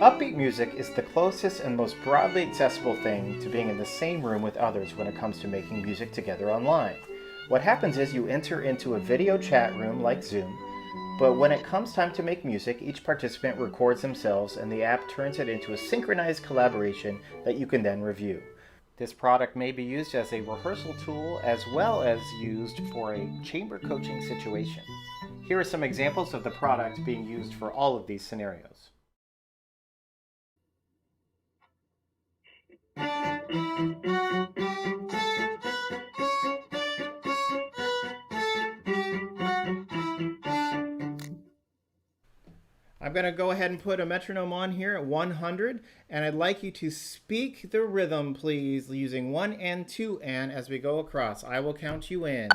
Upbeat music is the closest and most broadly accessible thing to being in the same room with others when it comes to making music together online. What happens is you enter into a video chat room like Zoom, but when it comes time to make music, each participant records themselves and the app turns it into a synchronized collaboration that you can then review. This product may be used as a rehearsal tool as well as used for a chamber coaching situation. Here are some examples of the product being used for all of these scenarios. I'm going to go ahead and put a metronome on here at 100, and I'd like you to speak the rhythm, please, using 1 and 2 and as we go across. I will count you in.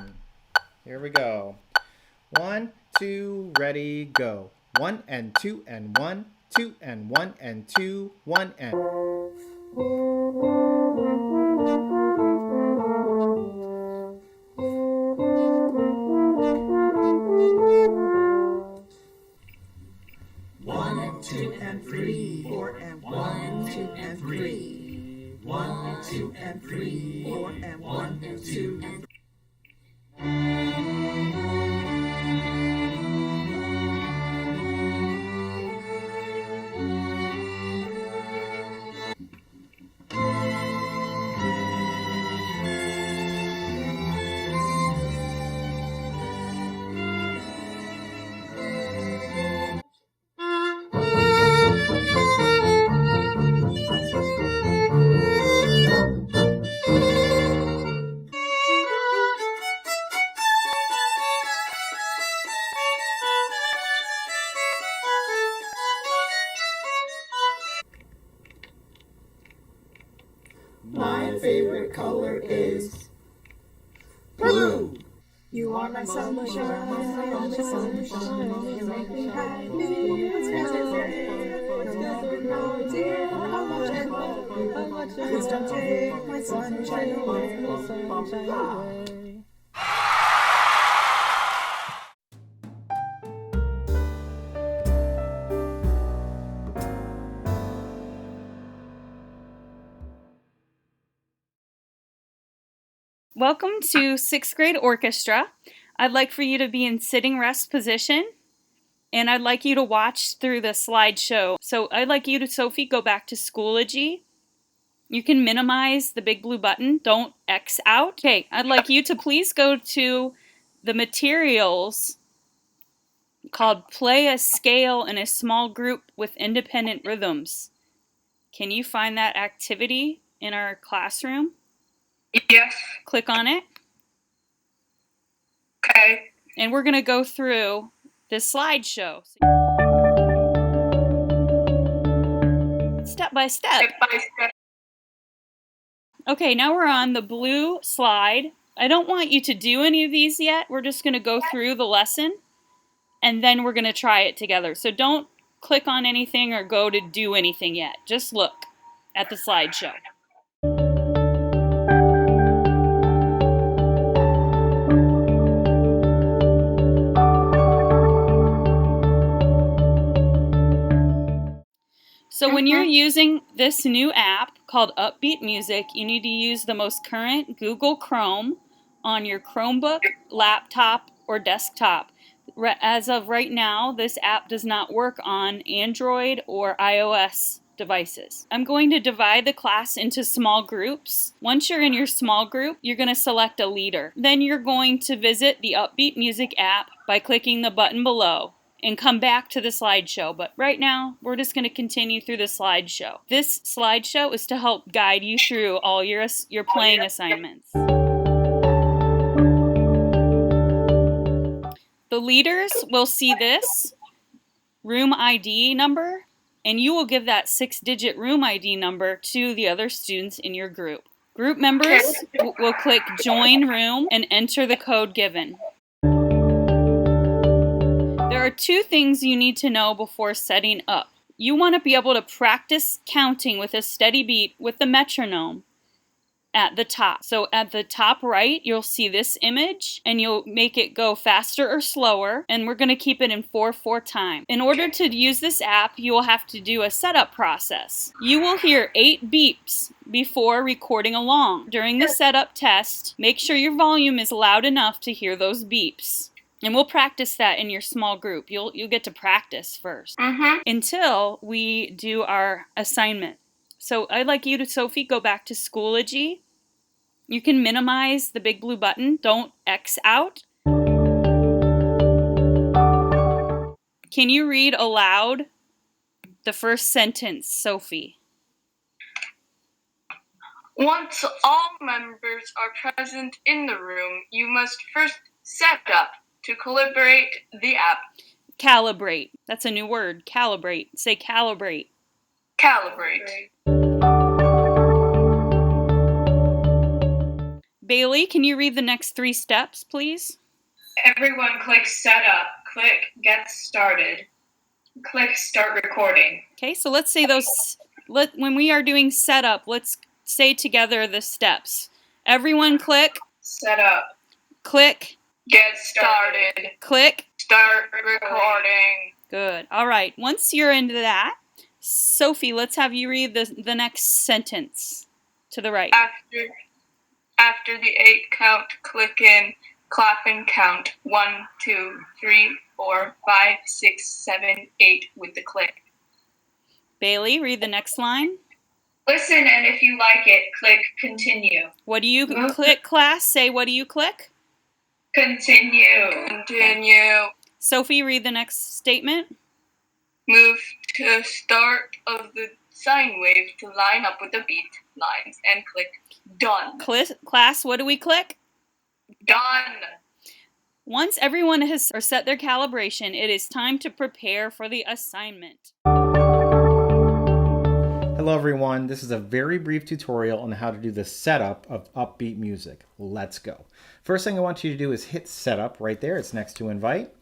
Here we go. 1, 2, ready, go. 1 and 2 and 1, 2 and 1 and 2, 1 and... Two and three, 4 and 1, 2 and 3. 1, 2 and 3, 4 and 1 and 2 and 3. My favorite color is blue. You are my sunshine, my sunshine. You make me happy. No dear, how much I love you. Please don't take my sunshine away. Welcome to 6th grade orchestra. I'd like for you to be in sitting rest position, and I'd like you to watch through the slideshow. So I'd like you to, Sophie, go back to Schoology. You can minimize the big blue button. Don't X out. Okay, I'd like you to please go to the materials called Play a Scale in a Small Group with Independent Rhythms. Can you find that activity in our classroom? Yes. Click on it. Okay. And we're going to go through this slideshow. Step by step. Step by step. Okay, now we're on the blue slide. I don't want you to do any of these yet. We're just going to go through the lesson, and then we're going to try it together. So don't click on anything or go to do anything yet. Just look at the slideshow. So when you're using this new app called Upbeat Music, you need to use the most current Google Chrome on your Chromebook, laptop, or desktop. As of right now, this app does not work on Android or iOS devices. I'm going to divide the class into small groups. Once you're in your small group, you're going to select a leader. Then you're going to visit the Upbeat Music app by clicking the button below and come back to the slideshow. But right now, we're just going to continue through the slideshow. This slideshow is to help guide you through all your playing assignments. The leaders will see this room ID number, and you will give that 6-digit room ID number to the other students in your group. Group members will click Join Room and enter the code given. There are 2 things you need to know before setting up. You want to be able to practice counting with a steady beat with the metronome. at the top. So at the top right, you'll see this image and you'll make it go faster or slower, and we're going to keep it in 4/4 time. In order to use this app, you will have to do a setup process. You will hear 8 beeps before recording along. During the setup test, make sure your volume is loud enough to hear those beeps. And we'll practice that in your small group. You'll get to practice first until we do our assignment. So I'd like you to, Sophie, go back to Schoology. You can minimize the big blue button. Don't X out. Can you read aloud the first sentence, Sophie? Once all members are present in the room, you must first set up to calibrate the app. Calibrate. That's a new word. Calibrate. Say calibrate. Calibrate. Bailey, can you read the next 3 steps, please? Everyone click Setup. Click Get Started. Click Start Recording. Okay, so let's say those. When we are doing setup, let's say together the steps. Everyone click. Setup. Click. Get started. Click. Start recording. Good. All right. Once you're into that, Sophie, let's have you read the next sentence to the right. After the 8 count, click in, clap and count 1, 2, 3, 4, 5, 6, 7, 8 with the click. Bailey, read the next line. Listen, and if you like it, click continue. What do you click, class? Say, what do you click? Continue. Continue. Sophie, read the next statement. Move to start of the sine wave to line up with the beat lines and click done. Class, what do we click? Done. Once everyone has set their calibration, it is time to prepare for the assignment. Hello everyone, this is a very brief tutorial on how to do the setup of Upbeat music. Let's go. First thing I want you to do is hit setup right there. It's next to invite.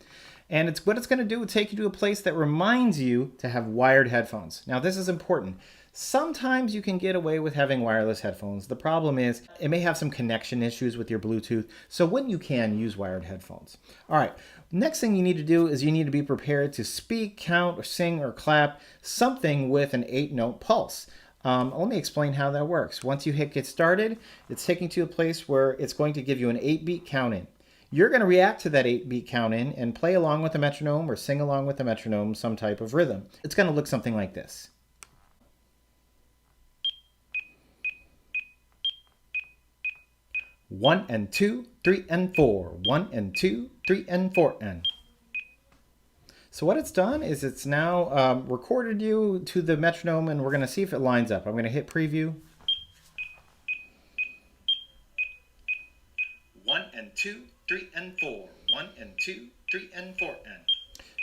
And what it's going to do is take you to a place that reminds you to have wired headphones. Now this is important. Sometimes you can get away with having wireless headphones. The problem is it may have some connection issues with your Bluetooth. So when you can, use wired headphones. All right, next thing you need to do is you need to be prepared to speak, count, or sing, or clap something with an 8-note pulse. Let me explain how that works. Once you hit get started, it's taking you to a place where it's going to give you an 8-beat count in. You're going to react to that 8-beat count in and play along with the metronome or sing along with the metronome some type of rhythm. It's going to look something like this. 1 and 2, 3 and 4. 1 and 2, 3 and 4 and. So what it's done is it's now recorded you to the metronome, and we're going to see if it lines up. I'm going to hit preview. 1 and 2, 3 and 4. 1 and 2, 3 and 4 and.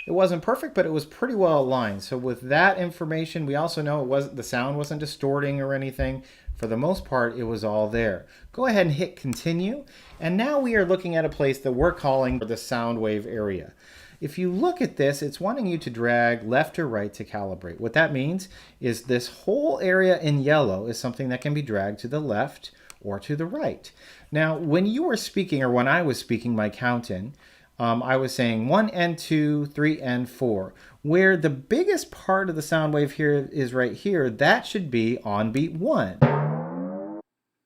It wasn't perfect, but it was pretty well aligned. So with that information, we also know the sound wasn't distorting or anything. For the most part, it was all there. Go ahead and hit continue. And now we are looking at a place that we're calling the sound wave area. If you look at this, it's wanting you to drag left or right to calibrate. What that means is this whole area in yellow is something that can be dragged to the left or to the right. Now, when you were speaking, or when I was speaking my count in, I was saying 1 and 2, 3 and 4. Where the biggest part of the sound wave here is right here, that should be on beat 1.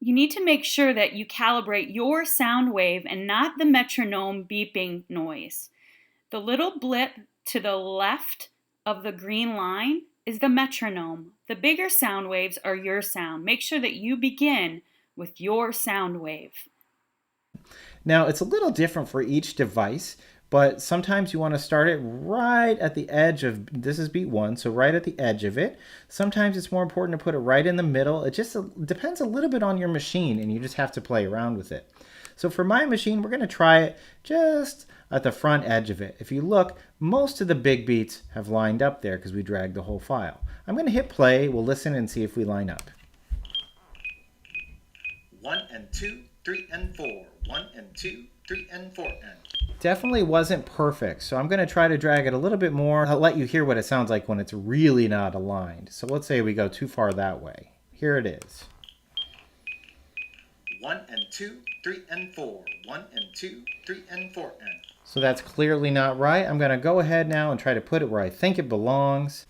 You need to make sure that you calibrate your sound wave and not the metronome beeping noise. The little blip to the left of the green line is the metronome. The bigger sound waves are your sound. Make sure that you begin with your sound wave. Now, it's a little different for each device, but sometimes you want to start it right at the edge of, this is beat 1, so right at the edge of it. Sometimes it's more important to put it right in the middle. It just depends a little bit on your machine, and you just have to play around with it. So for my machine, we're going to try it just at the front edge of it. If you look, most of the big beats have lined up there because we dragged the whole file. I'm going to hit play. We'll listen and see if we line up. 1 and 2, 3 and 4. 1 and 2, 3 and 4 and. Definitely wasn't perfect, so I'm going to try to drag it a little bit more. I'll let you hear what it sounds like when it's really not aligned. So let's say we go too far that way. Here it is. 1 and 2, 3 and 4. 1 and 2, 3 and 4 and. So that's clearly not right. I'm going to go ahead now and try to put it where I think it belongs.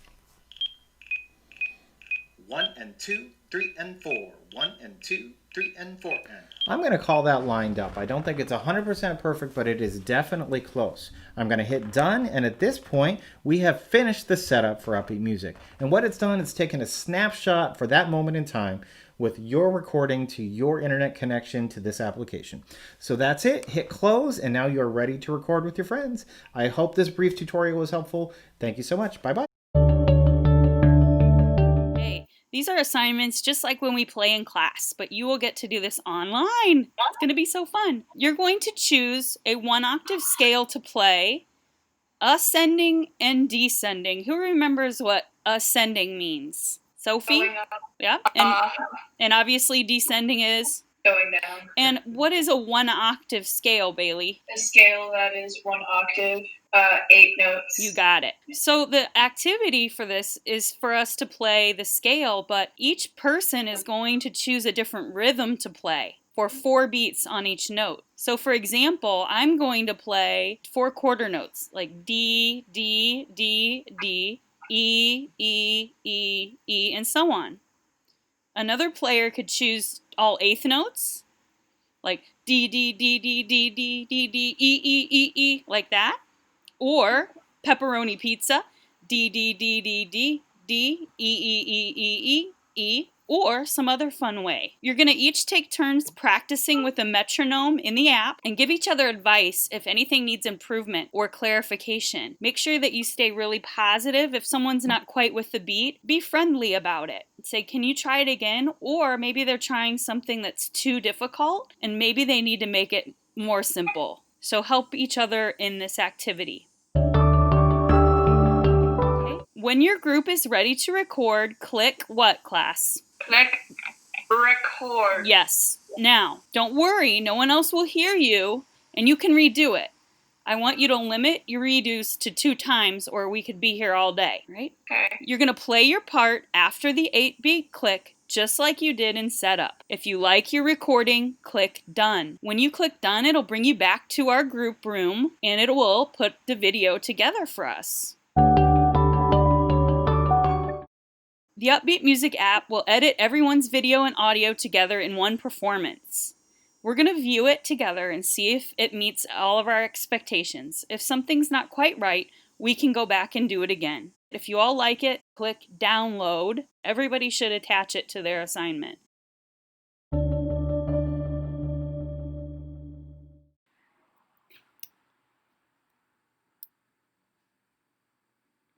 1 and 2, 3 and 4. 1 and 2, 3 and 4 and. I'm going to call that lined up. I don't think it's 100% perfect, but it is definitely close. I'm going to hit done, and at this point, we have finished the setup for Upbeat Music. And what it's done is taken a snapshot for that moment in time with your recording to your internet connection to this application. So that's it. Hit close, and now you're ready to record with your friends. I hope this brief tutorial was helpful. Thank you so much. Bye-bye. These are assignments just like when we play in class, but you will get to do this online. It's going to be so fun. You're going to choose a 1-octave scale to play, ascending and descending. Who remembers what ascending means? Sophie? Going up. Yeah. And obviously descending is? Going down. And what is a 1-octave scale, Bailey? A scale that is 1 octave, 8 notes. You got it. So the activity for this is for us to play the scale, but each person is going to choose a different rhythm to play for 4 beats on each note. So for example, I'm going to play 4 quarter notes, like D, D, D, D, E, E, E, E, and so on. Another player could choose all 8th notes, like D, D, D, D, D, D, D, D, E, E, E, E, like that. Or pepperoni pizza, D, D, D, D, D, D, E, E, E, E, E, E, or some other fun way. You're going to each take turns practicing with a metronome in the app and give each other advice if anything needs improvement or clarification. Make sure that you stay really positive. If someone's not quite with the beat, be friendly about it. Say, can you try it again? Or maybe they're trying something that's too difficult and maybe they need to make it more simple. So help each other in this activity. Okay. When your group is ready to record, click what, class? Click record. Yes. Now, don't worry, no one else will hear you, and you can redo it. I want you to limit your redos to 2 times, or we could be here all day, right? Okay. You're going to play your part after the 8-beat click, just like you did in setup. If you like your recording, click done. When you click done, it'll bring you back to our group room, and it will put the video together for us. The Upbeat Music app will edit everyone's video and audio together in one performance. We're going to view it together and see if it meets all of our expectations. If something's not quite right, we can go back and do it again. If you all like it, click download. Everybody should attach it to their assignment. All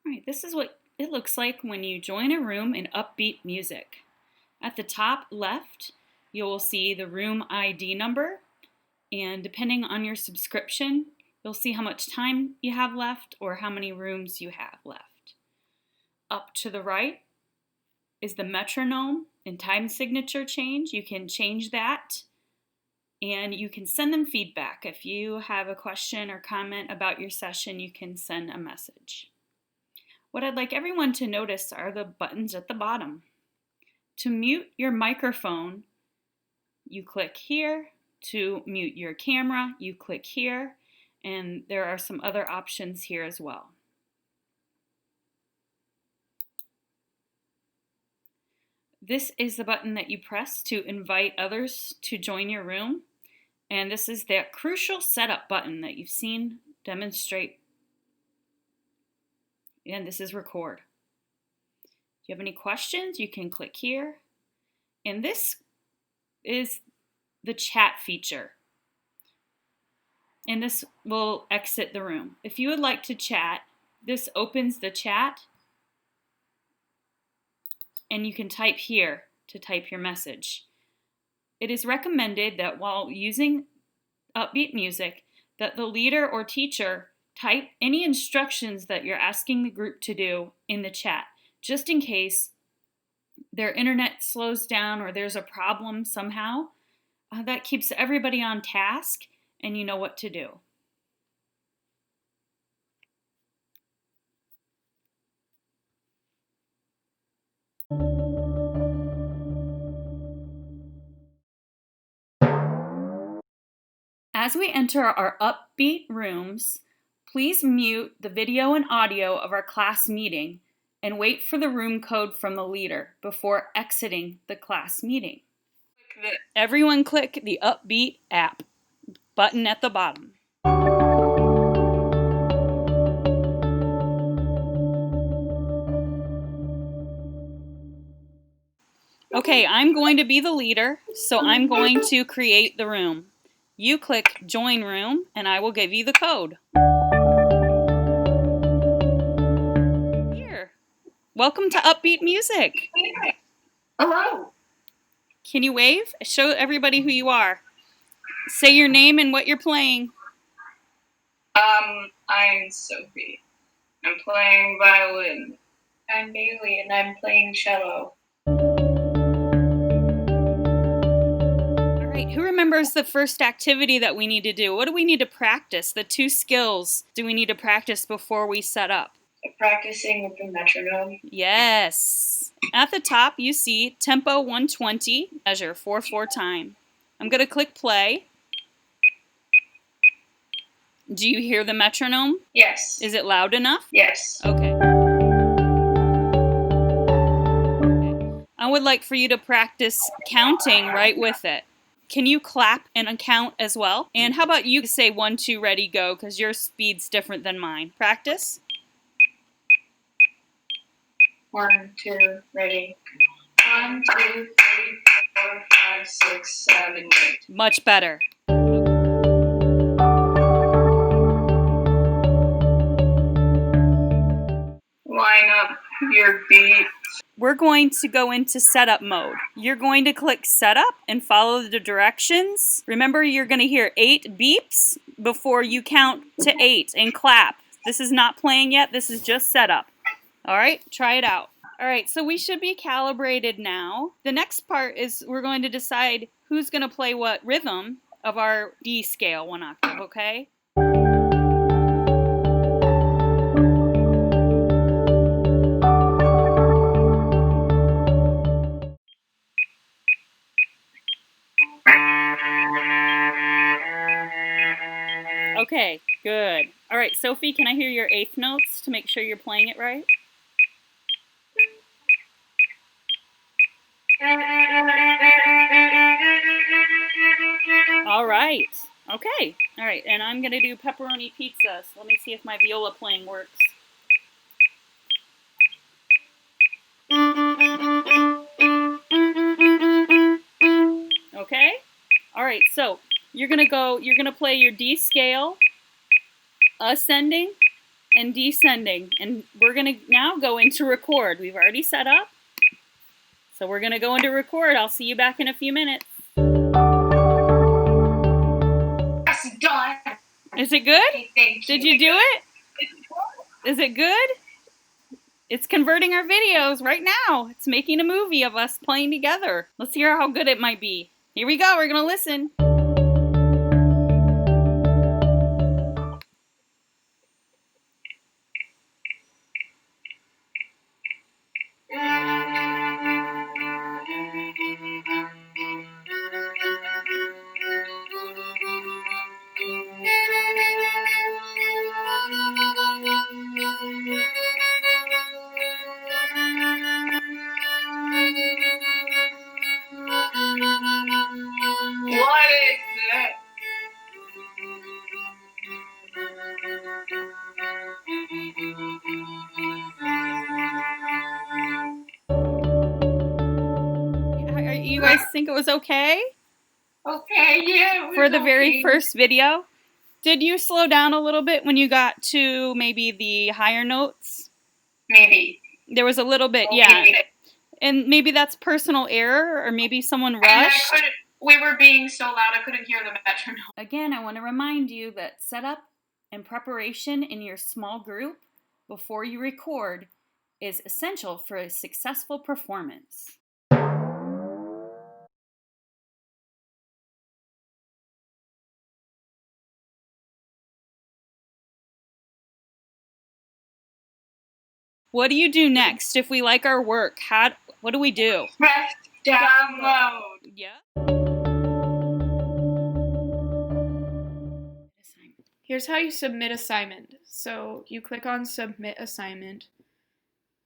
right, this is what it looks like when you join a room in Upbeat Music. At the top left, you will see the room ID number, and depending on your subscription, you'll see how much time you have left or how many rooms you have left. Up to the right is the metronome and time signature change. You can change that, and you can send them feedback. If you have a question or comment about your session, you can send a message. What I'd like everyone to notice are the buttons at the bottom. To mute your microphone, you click here. To mute your camera, you click here. And there are some other options here as well. This is the button that you press to invite others to join your room. And this is that crucial setup button that you've seen demonstrate. And this is record. If you have any questions, you can click here. And this is the chat feature. And this will exit the room. If you would like to chat, this opens the chat. And you can type here to type your message. It is recommended that while using Upbeat Music, that the leader or teacher type any instructions that you're asking the group to do in the chat, just in case their internet slows down or there's a problem somehow. That keeps everybody on task and you know what to do. As we enter our Upbeat rooms, please mute the video and audio of our class meeting and wait for the room code from the leader before exiting the class meeting. Everyone click the Upbeat app button at the bottom. Okay, I'm going to be the leader, so I'm going to create the room. You click Join Room, and I will give you the code. Here. Welcome to Upbeat Music. Hello. Can you wave? Show everybody who you are. Say your name and what you're playing. I'm Sophie. I'm playing violin. I'm Bailey, and I'm playing cello. All right, who remembers the first activity that we need to do? What do we need to practice? The 2 skills do we need to practice before we set up? Practicing with the metronome. Yes. At the top, you see tempo 120, measure 4/4 time. I'm going to click play. Do you hear the metronome? Yes. Is it loud enough? Yes. Okay. I would like for you to practice counting right with it. Can you clap and count as well? And how about you say 1, 2, ready, go, because your speed's different than mine. Practice. 1, 2, ready. 1, 2, 3, 4, 5, 6, 7, 8. Much better. Line up your beat. We're going to go into setup mode. You're going to click setup and follow the directions. Remember, you're going to hear 8 beeps before you count to 8 and clap. This is not playing yet. This is just setup. All right, try it out. All right, so we should be calibrated now. The next part is we're going to decide who's going to play what rhythm of our D scale 1 octave, okay? Okay, good. All right, Sophie, can I hear your 8th notes to make sure you're playing it right? All right. Okay. All right, and I'm going to do pepperoni pizza. So let me see if my viola playing works. Okay? All right, so you're going to play your D scale, ascending, and descending. And we're going to now go into record. We've already set up. So we're going to go into record. I'll see you back in a few minutes. That's done. Is it good? Thank Did you do it? Is it good? It's converting our videos right now. It's making a movie of us playing together. Let's hear how good it might be. Here we go. We're going to listen. What is that? You guys think it was okay? Okay, yeah. For the very first video? Did you slow down a little bit when you got to maybe the higher notes? Maybe. There was a little bit, yeah. And maybe that's personal error, or maybe someone rushed. We were being so loud I couldn't hear the metronome. Again, I want to remind you that setup and preparation in your small group before you record is essential for a successful performance. What do you do next if we like our work? What do we do? Press download. Yeah. Here's how you submit assignment. So you click on Submit Assignment.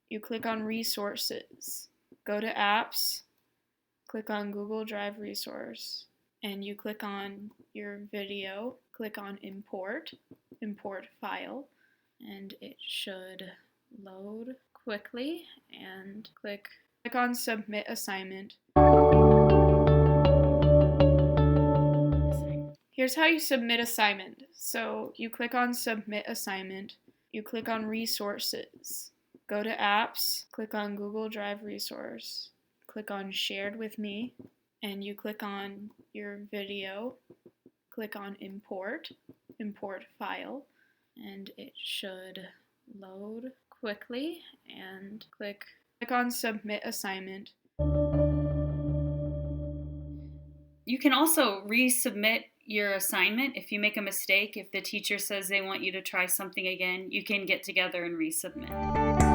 You click on Resources. Go to Apps. Click on Google Drive Resource. And you click on your video. Click on Import. Import File. And it should load quickly. And click on Submit Assignment. Here's how you submit assignment. So you click on Submit Assignment. You click on Resources. Go to Apps. Click on Google Drive Resource. Click on Shared with Me. And you click on your video. Click on Import. Import File. And it should load quickly. And click on Submit Assignment. You can also resubmit your assignment if you make a mistake. If the teacher says they want you to try something again, you can get together and resubmit.